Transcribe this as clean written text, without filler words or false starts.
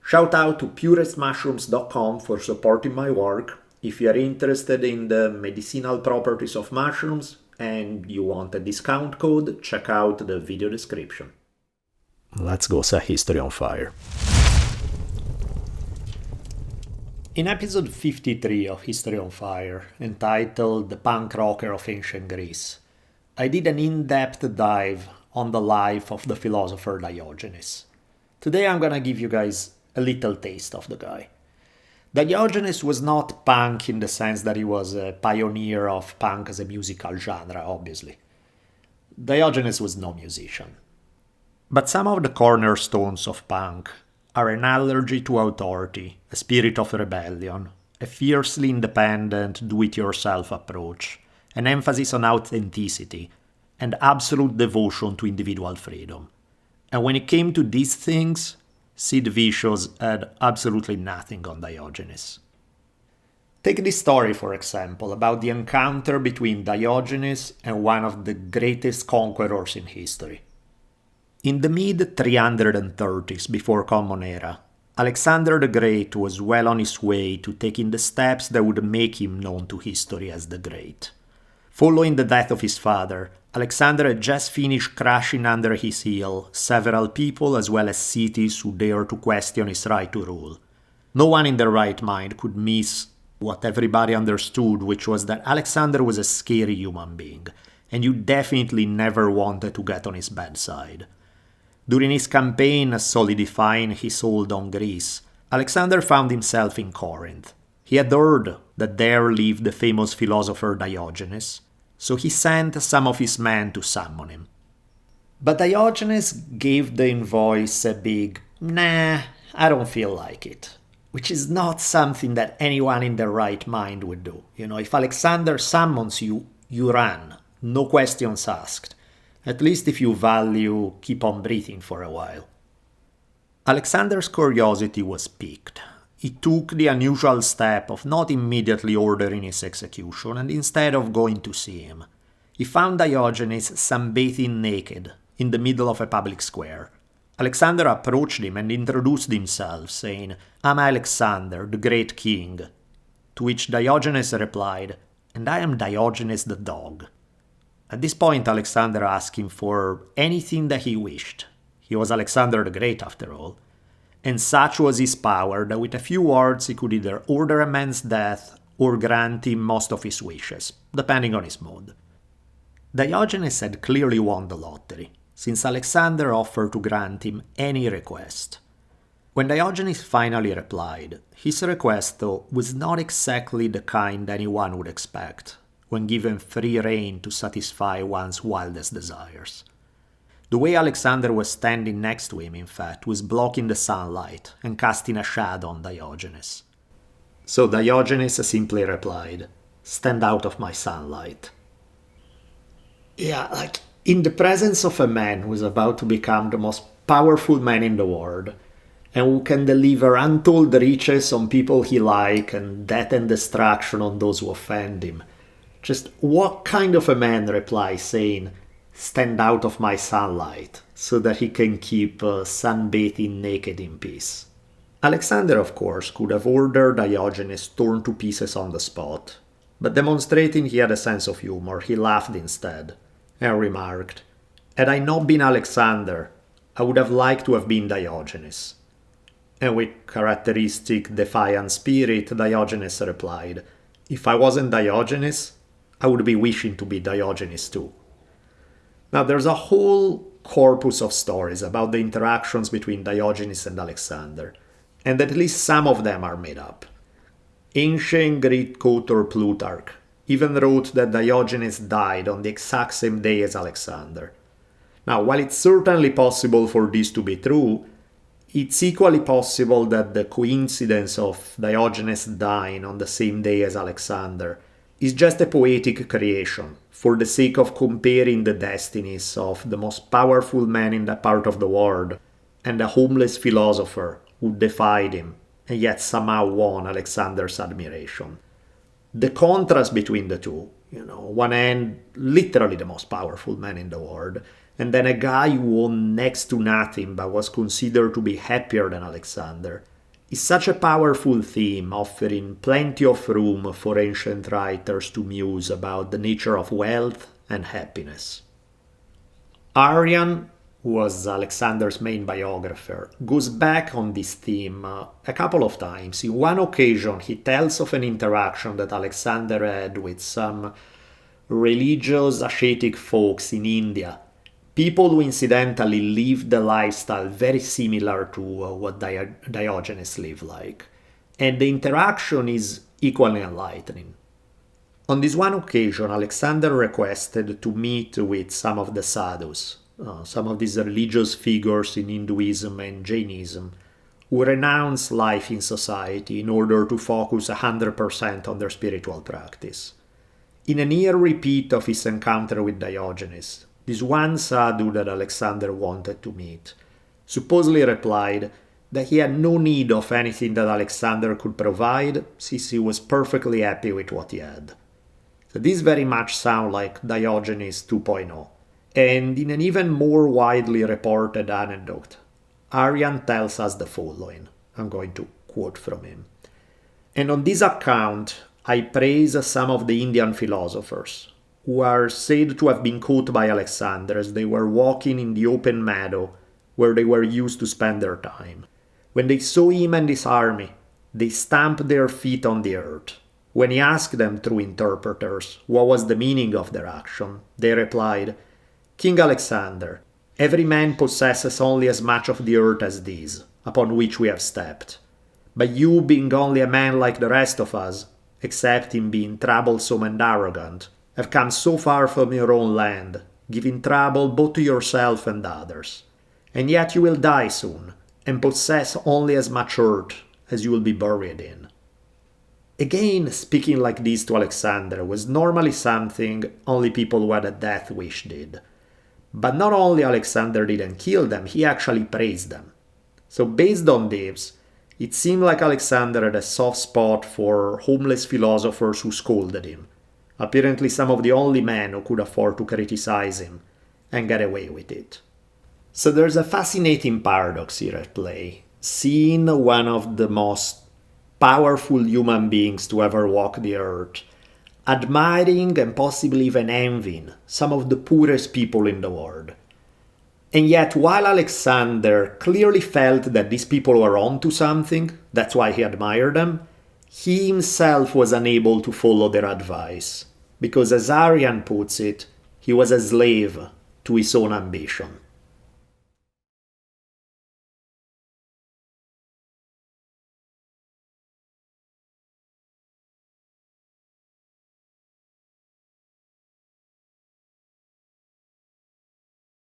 Shout out to purestmushrooms.com for supporting my work. If you are interested in the medicinal properties of mushrooms and you want a discount code, check out the video description. Let's go set history on fire. In episode 53 of History on Fire, entitled The Punk Rocker of Ancient Greece, I did an in-depth dive on the life of the philosopher Diogenes. Today I'm gonna give you guys a little taste of the guy. Diogenes was not punk in the sense that he was a pioneer of punk as a musical genre, obviously. Diogenes was no musician. But some of the cornerstones of punk are an allergy to authority, a spirit of rebellion, a fiercely independent, do-it-yourself approach, an emphasis on authenticity, and absolute devotion to individual freedom. And when it came to these things, Sid Vicious had absolutely nothing on Diogenes. Take this story, for example, about the encounter between Diogenes and one of the greatest conquerors in history. In the mid-330s before Common Era, Alexander the Great was well on his way to taking the steps that would make him known to history as the Great. Following the death of his father, Alexander had just finished crushing under his heel several people as well as cities who dared to question his right to rule. No one in their right mind could miss what everybody understood, which was that Alexander was a scary human being, and you definitely never wanted to get on his bad side. During his campaign solidifying his hold on Greece, Alexander found himself in Corinth. He had heard that there lived the famous philosopher Diogenes, so he sent some of his men to summon him. But Diogenes gave the envoys a big, "Nah, I don't feel like it," which is not something that anyone in their right mind would do. If Alexander summons you, you run, no questions asked. At least if you value keep on breathing for a while. Alexander's curiosity was piqued. He took the unusual step of not immediately ordering his execution, and instead of going to see him, he found Diogenes sunbathing naked in the middle of a public square. Alexander approached him and introduced himself, saying, "I'm Alexander, the great king." To which Diogenes replied, "And I am Diogenes the dog." At this point, Alexander asked him for anything that he wished. He was Alexander the Great, after all. And such was his power that with a few words he could either order a man's death or grant him most of his wishes, depending on his mood. Diogenes had clearly won the lottery, since Alexander offered to grant him any request. When Diogenes finally replied, his request, though, was not exactly the kind anyone would expect when given free rein to satisfy one's wildest desires. The way Alexander was standing next to him, in fact, was blocking the sunlight and casting a shadow on Diogenes. So Diogenes simply replied, "Stand out of my sunlight." Yeah, in the presence of a man who is about to become the most powerful man in the world, and who can deliver untold riches on people he likes and death and destruction on those who offend him, just what kind of a man replies saying, "Stand out of my sunlight," so that he can keep sunbathing naked in peace? Alexander, of course, could have ordered Diogenes torn to pieces on the spot, but demonstrating he had a sense of humor, he laughed instead, and remarked, "Had I not been Alexander, I would have liked to have been Diogenes." And with characteristic defiant spirit, Diogenes replied, "If I wasn't Diogenes, I would be wishing to be Diogenes too." Now, there's a whole corpus of stories about the interactions between Diogenes and Alexander, and at least some of them are made up. Ancient Greek author Plutarch even wrote that Diogenes died on the exact same day as Alexander. Now, while it's certainly possible for this to be true, it's equally possible that the coincidence of Diogenes dying on the same day as Alexander is just a poetic creation for the sake of comparing the destinies of the most powerful man in that part of the world and a homeless philosopher who defied him and yet somehow won Alexander's admiration. The contrast between the two, one end, literally the most powerful man in the world, and then a guy who owned next to nothing but was considered to be happier than Alexander, is such a powerful theme, offering plenty of room for ancient writers to muse about the nature of wealth and happiness. Arrian, who was Alexander's main biographer, goes back on this theme a couple of times. In one occasion, he tells of an interaction that Alexander had with some religious ascetic folks in India, people who incidentally lived a lifestyle very similar to what Diogenes lived like. And the interaction is equally enlightening. On this one occasion, Alexander requested to meet with some of the sadhus, some of these religious figures in Hinduism and Jainism, who renounce life in society in order to focus 100% on their spiritual practice. In a near repeat of his encounter with Diogenes, this one sadhu that Alexander wanted to meet supposedly replied that he had no need of anything that Alexander could provide, since he was perfectly happy with what he had. So this very much sounds like Diogenes 2.0. And in an even more widely reported anecdote, Arrian tells us the following. I'm going to quote from him. And on this account, I praise some of the Indian philosophers, who are said to have been caught by Alexander as they were walking in the open meadow where they were used to spend their time. When they saw him and his army, they stamped their feet on the earth. When he asked them through interpreters what was the meaning of their action, they replied, "King Alexander, every man possesses only as much of the earth as this, upon which we have stepped. But you, being only a man like the rest of us, except in being troublesome and arrogant, have come so far from your own land, giving trouble both to yourself and others. And yet you will die soon, and possess only as much earth as you will be buried in." Again, speaking like this to Alexander was normally something only people who had a death wish did. But not only Alexander didn't kill them, he actually praised them. So based on this, it seemed like Alexander had a soft spot for homeless philosophers who scolded him, apparently some of the only men who could afford to criticize him and get away with it. So there's a fascinating paradox here at play. Seeing one of the most powerful human beings to ever walk the earth, admiring and possibly even envying some of the poorest people in the world. And yet, while Alexander clearly felt that these people were onto something, that's why he admired them, he himself was unable to follow their advice, because as Arrian puts it, he was a slave to his own ambition.